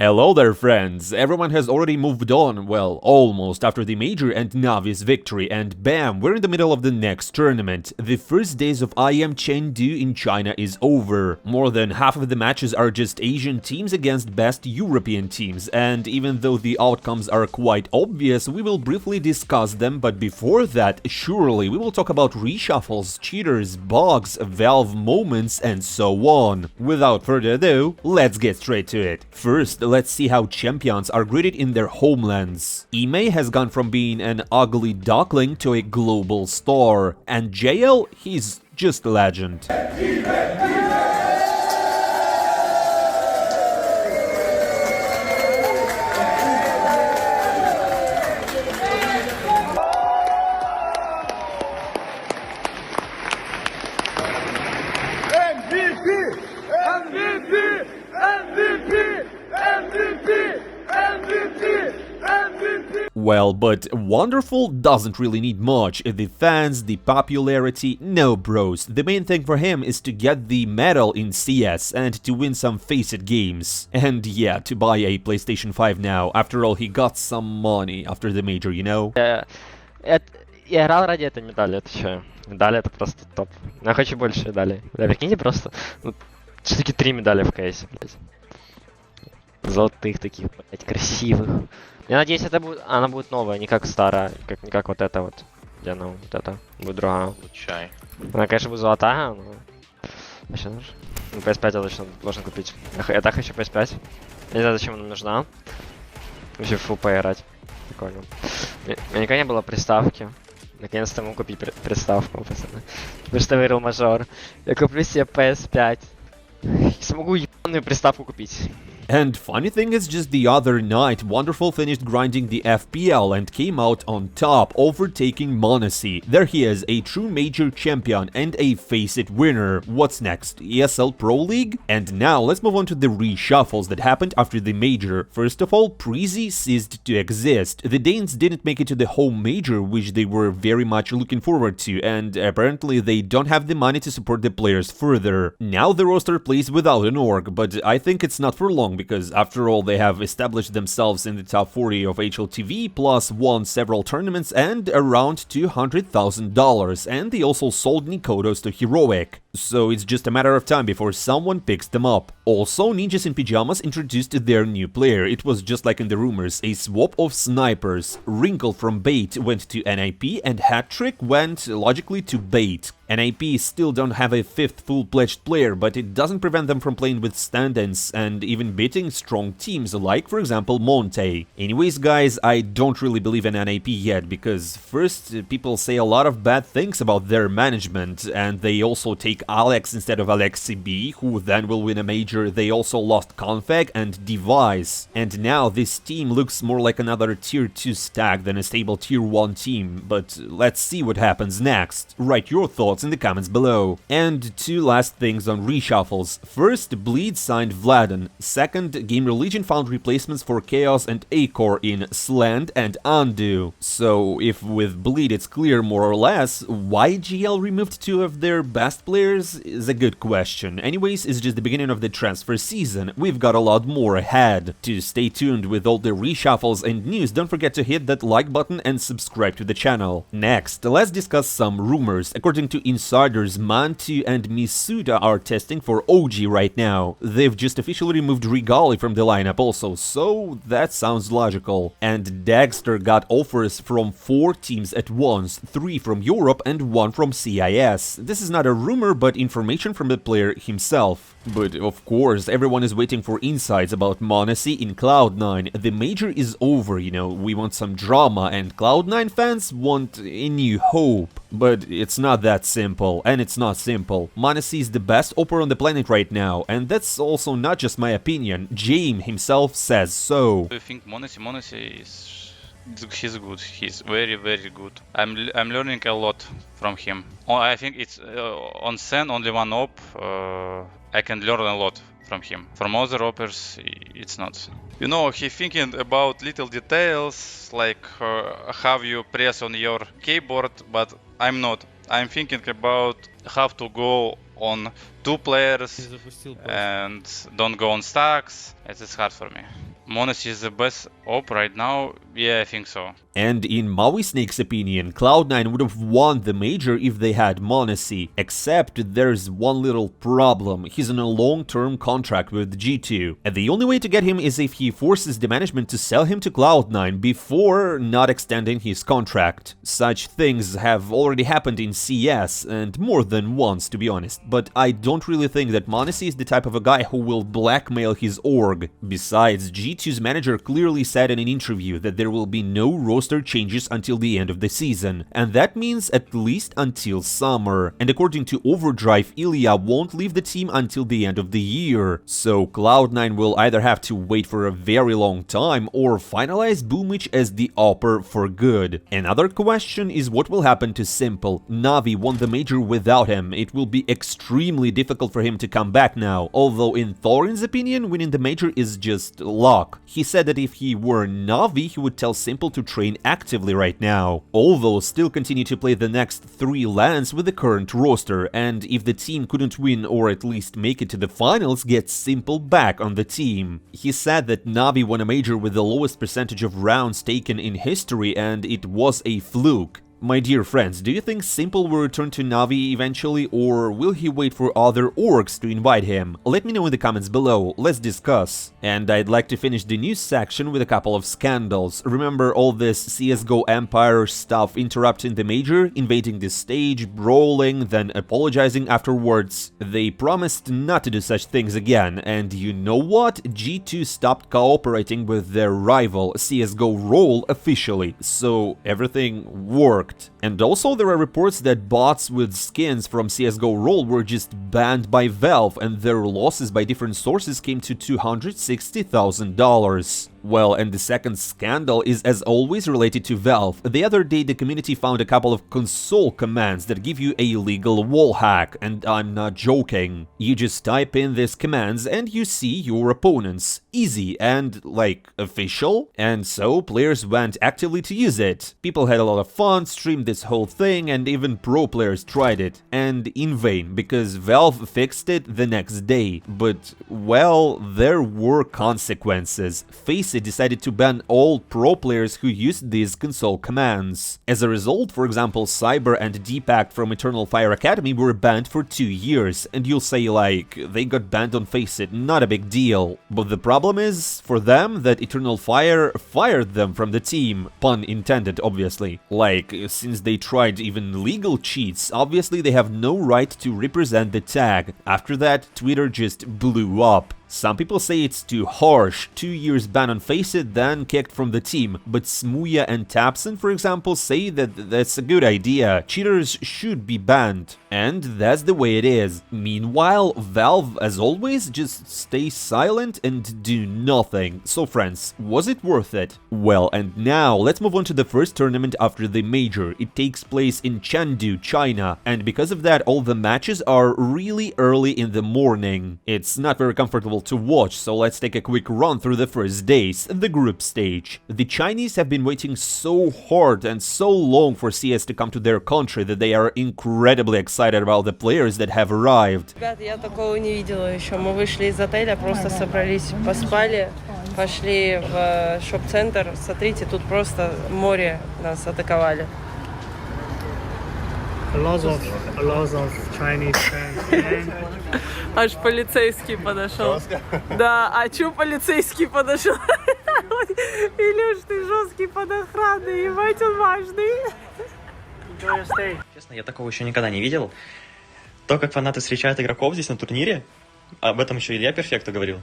Hello there, friends! Everyone has already moved on, well, almost, after the Major and Navi's victory, and bam, we're in the middle of the next tournament. The first days of IEM Chengdu in China is over. More than half of the matches are just Asian teams against best European teams, and even though the outcomes are quite obvious, we will briefly discuss them, but before that, surely we will talk about reshuffles, cheaters, bugs, Valve moments, and so on. Without further ado, let's get straight to it. First, let's see how champions are greeted in their homelands. Ime has gone from being an ugly duckling to a global star, and JL, he's just a legend. Well, but Wonderful doesn't really need much. The fans, the popularity, no bros. The main thing for him is to get the medal in CS and to win some Faceit games. And yeah, to buy a PlayStation 5 now. After all, he got some money after the Major, you know? Я играл ради этой медали, это что? Медали это просто топ. Но я хочу больше медалей. Бля, прикиньте просто, ну, все-таки 3 медали в кейсе, блядь. Золотых таких, блядь, красивых. Я надеюсь, она будет новая, не как старая, не как вот эта вот. Где она, вот эта, будет другая. Получай. Она, конечно, будет золотая, но... Вообще нужно. Ну, PS5 я должен купить. Я так хочу PS5. Я не знаю, зачем она нужна. Вообще фу поиграть. Прикольно. У меня никогда не было приставки. Наконец-то могу купить приставку, пацаны. Потому что выиграл мажор. Я куплю себе PS5. Смогу ебаную приставку купить. And funny thing is, just the other night, Wonderful finished grinding the FPL and came out on top, overtaking M0NESY. There he is, a true major champion and a Faceit winner. What's next? ESL Pro League? And now let's move on to the reshuffles that happened after the Major. First of all, Prezi ceased to exist. The Danes didn't make it to the home Major, which they were very much looking forward to, and apparently they don't have the money to support the players further. Now the roster plays without an org, but I think it's not for long, because after all they have established themselves in the top 40 of HLTV, plus won several tournaments and around $200,000, and they also sold Nikodos to Heroc. So it's just a matter of time before someone picks them up. Also, Ninjas in Pyjamas introduced their new player. It was just like in the rumors, a swap of snipers. Wrinkle from Bait went to NIP and Hattrick went logically to Bait. NIP still don't have a fifth full-pledged player, but it doesn't prevent them from playing with stand-ins and even beating strong teams like, for example, Monte. Anyways, guys, I don't really believe in NIP yet, because first, people say a lot of bad things about their management, and they also take Alex instead of AlexCB, who then will win a major. They also lost Config and Device. And now this team looks more like another tier 2 stack than a stable tier 1 team, but let's see what happens next. Write your thoughts in the comments below. And two last things on reshuffles. First, Bleed signed Vladen. Second, Game Religion found replacements for Chaos and Acor in Slant and Undo. So if with Bleed it's clear more or less, why GL removed two of their best players is a good question. Anyways, it's just the beginning of the transfer season. We've got a lot more ahead. To stay tuned with all the reshuffles and news, don't forget to hit that like button and subscribe to the channel. Next, let's discuss some rumors. According to insiders, Mantu and Misuda are testing for OG right now. They've just officially removed Rigali from the lineup also, so that sounds logical. And Dexter got offers from 4 teams at once, 3 from Europe and 1 from CIS. This is not a rumor, but information from the player himself. But of course, everyone is waiting for insights about M0NESY in CLOUD9. The Major is over, you know, we want some drama, and CLOUD9 fans want a new hope. But it's not that simple, and it's not simple. M0NESY is the best opera on the planet right now, and that's also not just my opinion. James himself says so. I think M0NESY is... he's good. He's very, very good. I'm learning a lot from him. I think it's on Sen only one op. I can learn a lot from him. From other operas, it's not. You know, he thinking about little details like how you press on your keyboard, but I'm not. I'm thinking about how to go on 2 players and don't go on stacks. It's hard for me. M0NESY is the best op right now? Yeah, I think so. And in MOUZ opinion, Cloud9 would have won the major if they had M0NESY, except there's one little problem. He's on a long-term contract with G2, and the only way to get him is if he forces the management to sell him to Cloud9 before not extending his contract. Such things have already happened in CS, and more than once, to be honest, but I don't really think that M0NESY is the type of a guy who will blackmail his org. Besides, G2's manager clearly said in an interview that there will be no roster changes until the end of the season, and that means at least until summer. And according to Overdrive, Ilya won't leave the team until the end of the year, so Cloud9 will either have to wait for a very long time or finalize Boomich as the upper for good. Another question is what will happen to s1mple. Navi won the major without him. It will be extremely difficult for him to come back now, although in Thorin's opinion, winning the major is just luck. He said that if he were Navi, he would tell s1mple to train actively right now, although still continue to play the next 3 LANs with the current roster, and if the team couldn't win or at least make it to the finals, get s1mple back on the team. He said that Navi won a major with the lowest percentage of rounds taken in history and it was a fluke. My dear friends, do you think s1mple will return to Navi eventually, or will he wait for other orgs to invite him? Let me know in the comments below, let's discuss. And I'd like to finish the news section with a couple of scandals. Remember all this CSGO Empire stuff interrupting the major, invading the stage, brawling, then apologizing afterwards? They promised not to do such things again, and you know what? G2 stopped cooperating with their rival CSGO Roll officially, so everything worked. And also there are reports that bots with skins from CSGO Roll were just banned by Valve, and their losses by different sources came to $260,000. Well, and the second scandal is as always related to Valve. The other day the community found a couple of console commands that give you a legal wall hack, and I'm not joking. You just type in these commands and you see your opponents. Easy and, like, official. And so players went actively to use it. People had a lot of fun, streamed this whole thing, and even pro players tried it. And in vain, because Valve fixed it the next day. But, well, there were consequences. Faze decided to ban all pro players who used these console commands. As a result, for example, Cyber and Deepak from Eternal Fire Academy were banned for 2 years, and you'll say like, they got banned on Faceit, not a big deal. But the problem is, for them, that Eternal Fire fired them from the team, pun intended obviously. Like, since they tried even legal cheats, obviously they have no right to represent the tag. After that, Twitter just blew up. Some people say it's too harsh, 2 years ban on Faceit, then kicked from the team, but Smuya and Tapson, for example, say that that's a good idea, cheaters should be banned. And that's the way it is. Meanwhile, Valve, as always, just stays silent and do nothing. So friends, was it worth it? Well, and now let's move on to the first tournament after the major. It takes place in Chengdu, China, and because of that all the matches are really early in the morning. It's not very comfortable to watch, so let's take a quick run through the first days, the group stage. The Chinese have been waiting so hard and so long for CS to come to their country that they are incredibly excited about the players that have arrived. Ребята, я такого не видела еще. Мы вышли из отеля, просто собрались, поспали, пошли в шоп-центр. Смотрите, тут просто море нас атаковали. A lot of Chinese fans. Аж полицейский подошел. Да, а чё полицейский подошел? Илюш, ты жесткий под охраной, ебать, он важный. Честно, я такого еще никогда не видел. То, как фанаты встречают игроков здесь на турнире, об этом еще Илья Перфекто говорил,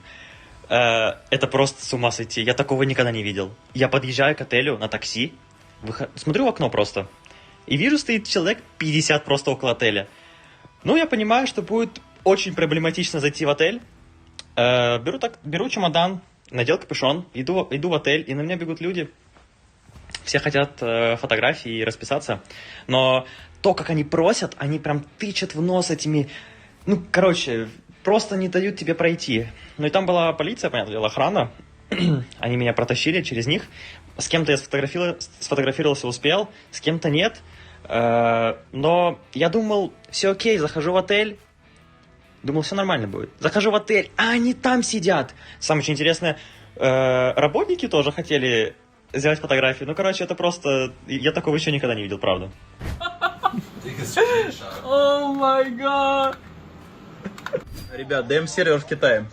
это просто с ума сойти. Я такого никогда не видел. Я подъезжаю к отелю на такси, смотрю в окно просто, и вижу, стоит человек 50 просто около отеля. Ну, я понимаю, что будет очень проблематично зайти в отель. Беру чемодан, надел капюшон, иду в отель, и на меня бегут люди. Все хотят фотографии и расписаться. Но то, как они просят, они прям тычат в нос этими... Ну, короче, просто не дают тебе пройти. Ну, и там была полиция, понятное дело, охрана. Они меня протащили через них. С кем-то я сфотографировался, успел, с кем-то нет. Но я думал, все окей, захожу в отель. Думал, все нормально будет. Захожу в отель, а они там сидят. Самое очень интересное, работники тоже хотели сделать фотографию. Ну, короче, это просто... Я такого еще никогда не видел, правда. О май гад! Ребят, ДМ сервер в Китае.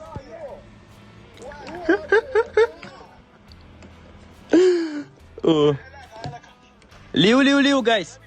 Лиу, гайс.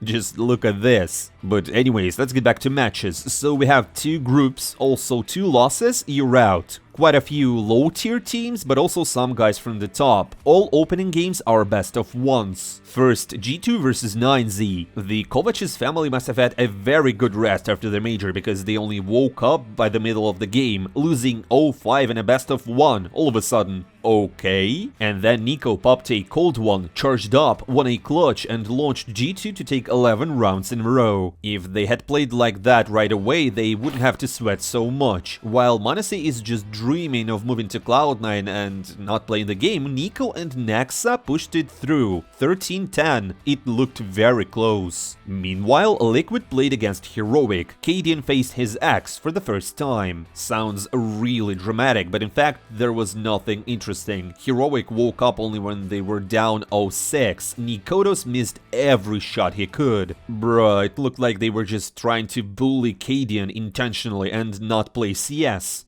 Just look at this. But anyways, let's get back to matches. So we have 2 groups, also 2 losses, you're out. Quite a few low-tier teams, but also some guys from the top. All opening games are best of ones. First, G2 versus 9Z. The Kovac's family must have had a very good rest after their major, because they only woke up by the middle of the game, losing 0-5 in a best of 1 all of a sudden. Okay. And then Nico popped a cold one, charged up, won a clutch, and launched G2 to take 11 rounds in a row. If they had played like that right away, they wouldn't have to sweat so much. While M0NESY is just dreaming of moving to Cloud9 and not playing the game, Nico and Nexa pushed it through. 13-10. It looked very close. Meanwhile, Liquid played against Heroic. Cadian faced his ex for the first time. Sounds really dramatic, but in fact, there was nothing interesting. Heroic woke up only when they were down 0-6. Nikodos missed every shot he could. Bruh, it looked like they were just trying to bully Cadian intentionally and not play CS.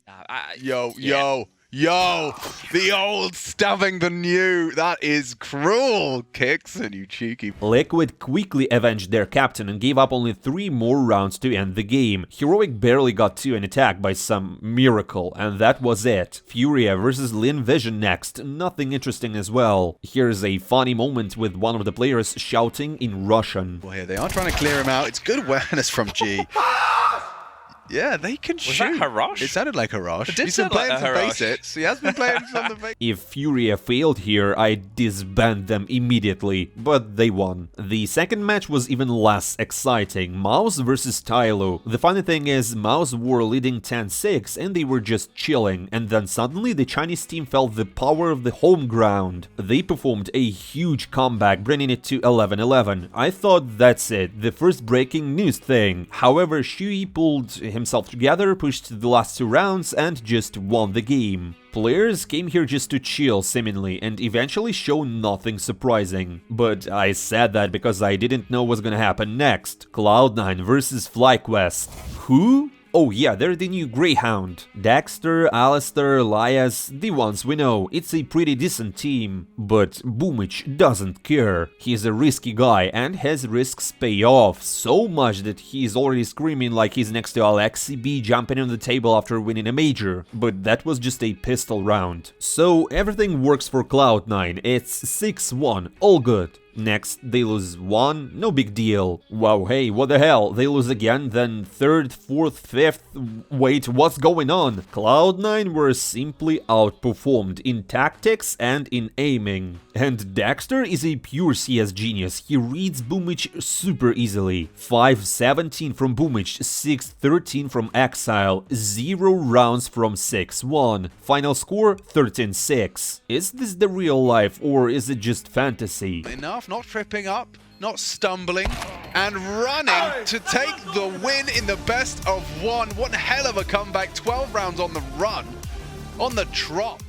Yo, the old stabbing the new. That is cruel, Kixon, you cheeky. Liquid quickly avenged their captain and gave up only 3 more rounds to end the game. Heroic barely got to an attack by some miracle, and that was it. Furia versus Lynn Vision next, nothing interesting as well. Here's a funny moment with one of the players shouting in Russian. Well, here they are trying to clear him out. It's good awareness from G. Yeah, they can shoot. Was that Heroc? It sounded like Heroc. It did He's been sound like playing a some Heroc. basics. He has been playing some of the basics. If Furia failed here, I'd disband them immediately, but they won. The second match was even less exciting. MOUZ versus Tyloo. The funny thing is, MOUZ were leading 10-6 and they were just chilling, and then suddenly the Chinese team felt the power of the home ground. They performed a huge comeback, bringing it to 11-11. I thought that's it, the first breaking news thing. However, Shui pulled himself together, pushed the last 2 rounds, and just won the game. Players came here just to chill, seemingly, and eventually show nothing surprising. But I said that because I didn't know what's gonna happen next. Cloud9 versus Flyquest. Who? Oh yeah, they're the new Greyhound. Dexter, Alistair, Elias, the ones we know. It's a pretty decent team. But Boomich doesn't care. He's a risky guy and his risks pay off so much that he's already screaming like he's next to Alexi B jumping on the table after winning a major. But that was just a pistol round. So everything works for Cloud9. It's 6-1, all good. Next, they lose 1, no big deal. Wow, hey, what the hell, they lose again, then 3rd, 4th, 5th, wait, what's going on? Cloud9 were simply outperformed in tactics and in aiming. And Dexter is a pure CS genius, he reads Boomich super easily. 5-17 from Boomich, 6-13 from Exile, 0 rounds from 6-1. Final score, 13-6. Is this the real life or is it just fantasy? Enough, not tripping up, not stumbling, and running to take the win in the best of 1. What a hell of a comeback, 12 rounds on the run, on the trot.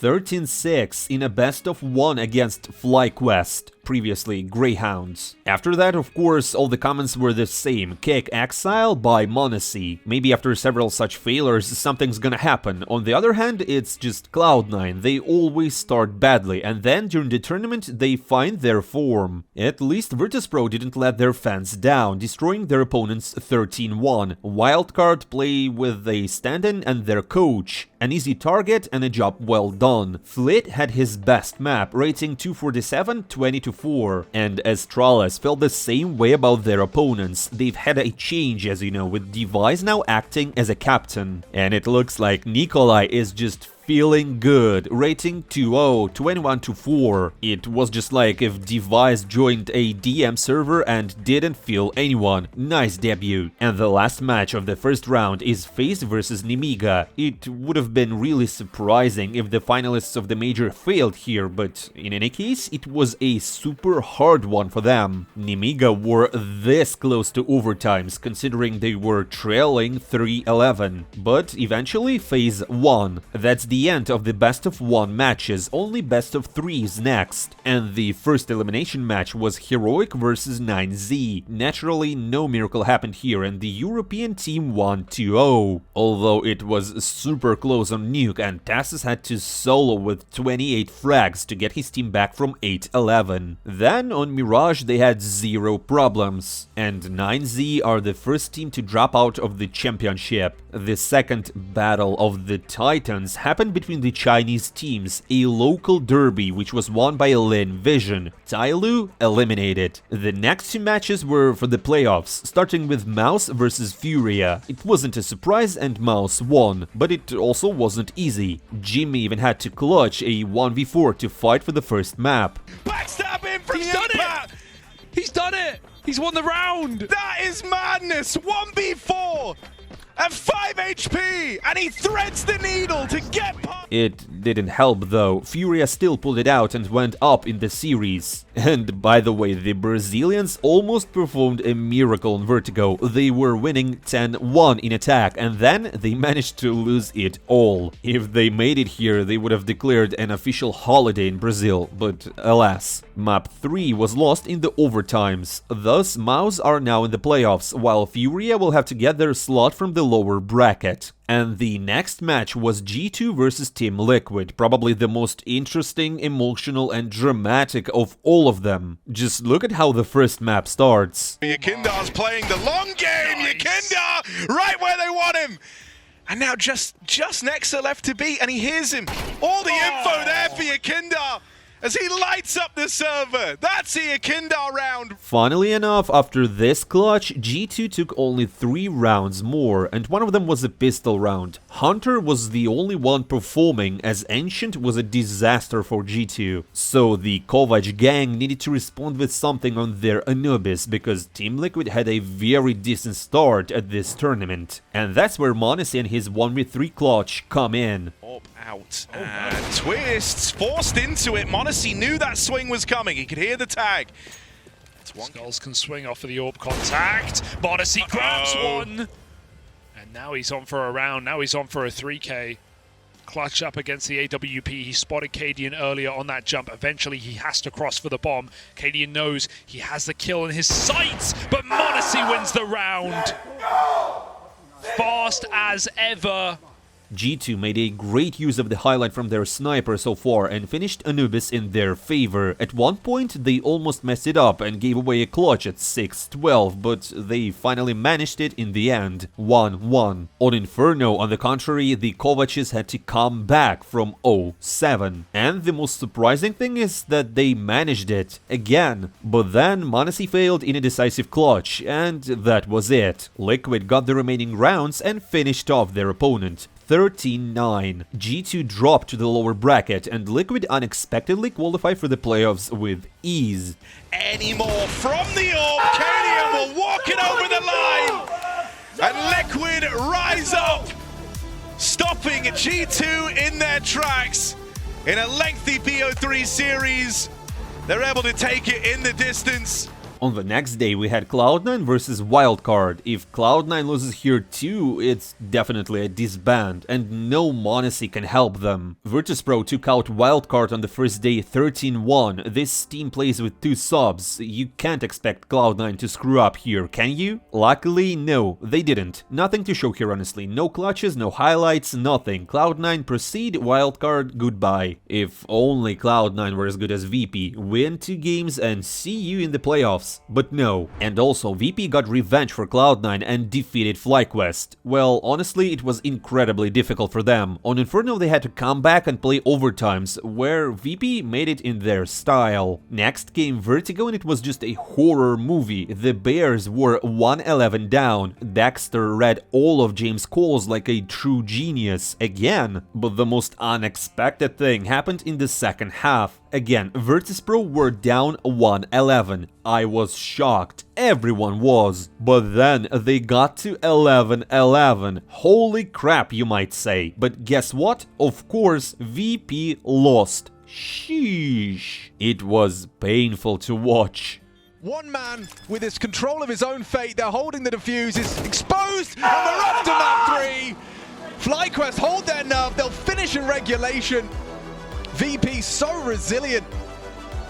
13-6 in a best of 1 against Flyquest, previously Greyhounds. After that, of course, all the comments were the same. Kick Exile by M0NESY. Maybe after several such failures, something's gonna happen. On the other hand, it's just Cloud9. They always start badly, and then during the tournament, they find their form. At least Virtus.pro didn't let their fans down, destroying their opponents 13-1. Wildcard play with a stand-in and their coach. An easy target and a job well done. Flit had his best map, rating 247, 20-4. And Astralis felt the same way about their opponents. They've had a change, as you know, with Device now acting as a captain. And it looks like Nikolai is just feeling good, rating 2-0, 21-4. It was just like if Device joined a DM server and didn't feel anyone. Nice debut. And the last match of the first round is Faze versus Nemiga. It would have been really surprising if the finalists of the major failed here, but in any case, it was a super hard one for them. Nemiga were this close to overtimes, considering they were trailing 3-11. But eventually, Faze won. That's the end of the best of 1 matches, only best of 3 is next. And the first elimination match was Heroc versus M0NESY. Naturally, no miracle happened here, and the European team won 2-0. Although it was super close on Nuke, and Tassus had to solo with 28 frags to get his team back from 8-11. Then on Mirage they had 0 problems, and M0NESY are the first team to drop out of the championship. The second Battle of the Titans happened between the Chinese teams, a local derby which was won by Lynn Vision. Tyloo eliminated. The next 2 matches were for the playoffs, starting with MOUZ versus Furia. It wasn't a surprise and MOUZ won, but it also wasn't easy. Jimmy even had to clutch a 1v4 to fight for the first map. Backstab him from the impact! He's done it! He's won the round! That is madness! 1v4! At 5 HP! And he threads the needle to get past... It didn't help though. Furia still pulled it out and went up in the series. And by the way, the Brazilians almost performed a miracle on Vertigo. They were winning 10-1 in attack, and then they managed to lose it all. If they made it here, they would have declared an official holiday in Brazil, but alas. Map 3 was lost in the overtimes. Thus, MOUZ are now in the playoffs, while Furia will have to get their slot from the lower bracket. And the next match was G2 versus Team Liquid, probably the most interesting, emotional and dramatic of all of them. Just look at how the first map starts. Yakindar's playing the long game! Nice. Yakindar right where they want him! And now just Nexa left to beat, and he hears him. All the info there for Yakindar as he lights up the server. That's the Yakindar round. Funnily enough, after this clutch, G2 took only 3 rounds more, and one of them was a pistol round. Hunter was the only one performing, as Ancient was a disaster for G2. So the Kovac gang needed to respond with something on their Anubis, because Team Liquid had a very decent start at this tournament. And that's where M0NESY and his 1v3 clutch come in. Out and twists forced into it. M0NESY knew that swing was coming. He could hear the tag. Skulls can swing off of the AWP contact. M0NESY grabs one. And now he's on for a round. Now he's on for a 3K. Clutch up against the AWP. He spotted Cadian earlier on that jump. Eventually he has to cross for the bomb. Cadian knows he has the kill in his sights, but M0NESY wins the round. Fast as ever. G2 made a great use of the highlight from their sniper so far and finished Anubis in their favor. At one point they almost messed it up and gave away a clutch at 6-12, but they finally managed it in the end, 1-1. On Inferno, on the contrary, the Kovacs had to come back from 0-7. And the most surprising thing is that they managed it again. But then M0NESY failed in a decisive clutch, and that was it. Liquid got the remaining rounds and finished off their opponent. 13-9. G2 dropped to the lower bracket, and Liquid unexpectedly qualified for the playoffs with ease. Any more from the AWP, Cadian will walk it over the line, and Liquid rise up, stopping G2 in their tracks. In a lengthy BO3 series, they're able to take it in the distance. On the next day we had Cloud9 versus Wildcard. If Cloud9 loses here too, it's definitely a disband, and no M0NESY can help them. Virtus.pro took out Wildcard on the first day 13-1. This team plays with 2 subs. You can't expect Cloud9 to screw up here, can you? Luckily, no, they didn't. Nothing to show here honestly. No clutches, no highlights, nothing. Cloud9 proceed, Wildcard goodbye. If only Cloud9 were as good as VP. Win 2 games and see you in the playoffs. playoffs. But no. And also, VP got revenge for Cloud9 and defeated Flyquest. Well, honestly, it was incredibly difficult for them. On Inferno, they had to come back and play overtimes, where VP made it in their style. Next came Vertigo, and it was just a horror movie. The Bears were 1-11 down. Dexter read all of James' calls like a true genius again. But the most unexpected thing happened in the second half. Again, Virtus.pro were down 1-11. I was shocked. Everyone was. But then they got to 11-11. Holy crap, you might say. But guess what? Of course, VP lost. Sheesh. It was painful to watch. One man with his control of his own fate, they're holding the defuse, is exposed, and they're up to map 3! Flyquest hold their nerve, they'll finish in regulation. VP so resilient,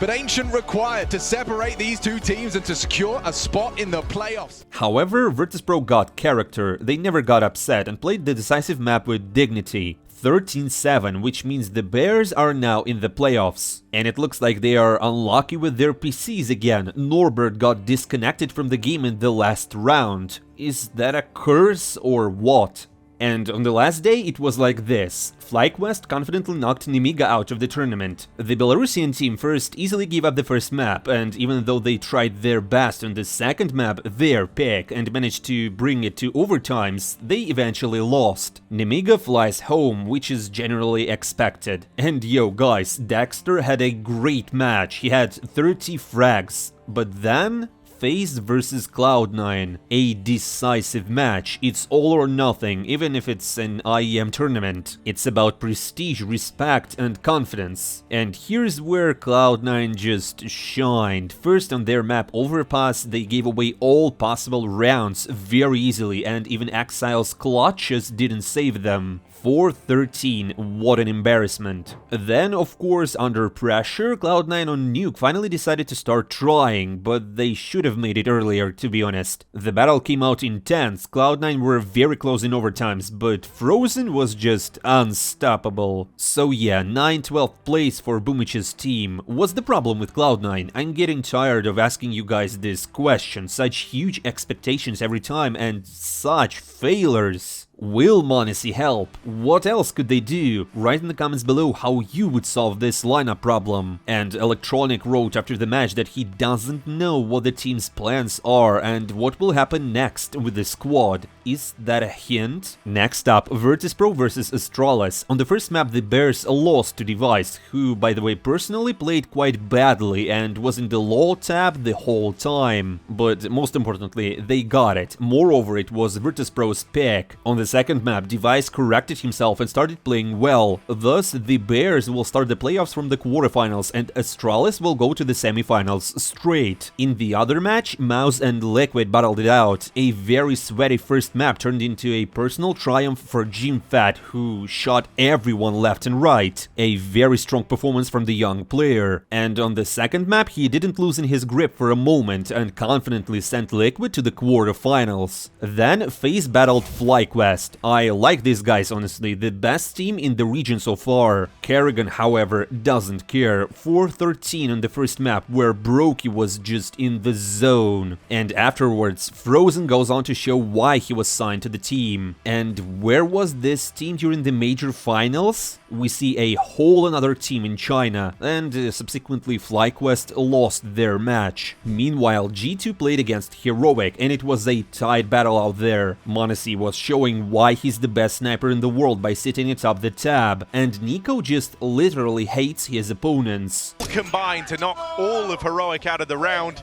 but Ancient required to separate these two teams and to secure a spot in the playoffs. However, Virtus.pro got character. They never got upset and played the decisive map with dignity. 13-7, which means the Bears are now in the playoffs. And it looks like they are unlucky with their PCs again. Norbert got disconnected from the game in the last round. Is that a curse or what? And on the last day, it was like this. Flyquest confidently knocked Nemiga out of the tournament. The Belarusian team first easily gave up the first map, and even though they tried their best on the second map, their pick, and managed to bring it to overtimes, they eventually lost. Nemiga flies home, which is generally expected. And yo guys, Dexter had a great match. He had 30 frags. But then Faze versus Cloud9, a decisive match. It's all or nothing, even if it's an IEM tournament. It's about prestige, respect, and confidence. And here's where Cloud9 just shined. First, on their map Overpass, they gave away all possible rounds very easily, and even Exile's clutches didn't save them. 4-13, what an embarrassment. Then, of course, under pressure, Cloud9 on Nuke finally decided to start trying, but they should have made it earlier, to be honest. The battle came out intense, Cloud9 were very close in overtimes, but Frozen was just unstoppable. So yeah, 9-12th place for Boomich's team. What's the problem with Cloud9? I'm getting tired of asking you guys this question, such huge expectations every time and such failures. Will M0NESY help? What else could they do? Write in the comments below how you would solve this lineup problem. And Electronic wrote after the match that he doesn't know what the team's plans are and what will happen next with the squad. Is that a hint? Next up, Virtus.pro versus Astralis. On the first map, the Bears lost to Device, who, by the way, personally played quite badly and was in the low tab the whole time. But most importantly, they got it. Moreover, it was Virtus.pro's pick. On the second map, Device corrected himself and started playing well. Thus, the Bears will start the playoffs from the quarterfinals and Astralis will go to the semifinals straight. In the other match, MOUZ and Liquid battled it out. A very sweaty first map turned into a personal triumph for GMFAT, who shot everyone left and right. A very strong performance from the young player. And on the second map, he didn't loosen his grip for a moment and confidently sent Liquid to the quarterfinals. Then, Faze battled Flyquest. I like these guys, honestly, the best team in the region so far. Kerrigan, however, doesn't care. 4-13 on the first map, where Brokey was just in the zone. And afterwards, Frozen goes on to show why he was signed to the team. And where was this team during the major finals? We see a whole another team in China, and subsequently Flyquest lost their match. Meanwhile, G2 played against Heroic, and it was a tight battle out there. M0NESY was showing why he's the best sniper in the world by sitting atop the tab, and Nico just literally hates his opponents. Combined to knock all of Heroic out of the round.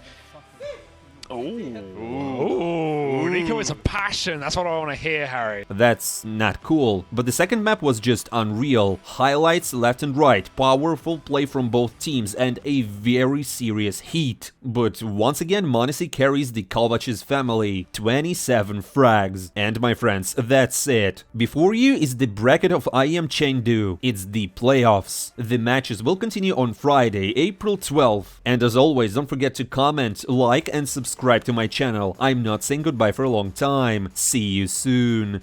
Ooh, Nico is a passion. That's what I want to hear, Harry. That's not cool. But the second map was just unreal. Highlights left and right, powerful play from both teams, and a very serious heat. But once again, M0NESY carries the Kovacs family. 27 frags. And my friends, that's it. Before you is the bracket of IEM Chengdu. It's the playoffs. The matches will continue on Friday, April 12th. And as always, don't forget to comment, like, and subscribe to my channel. I'm not saying goodbye for a long time. See you soon.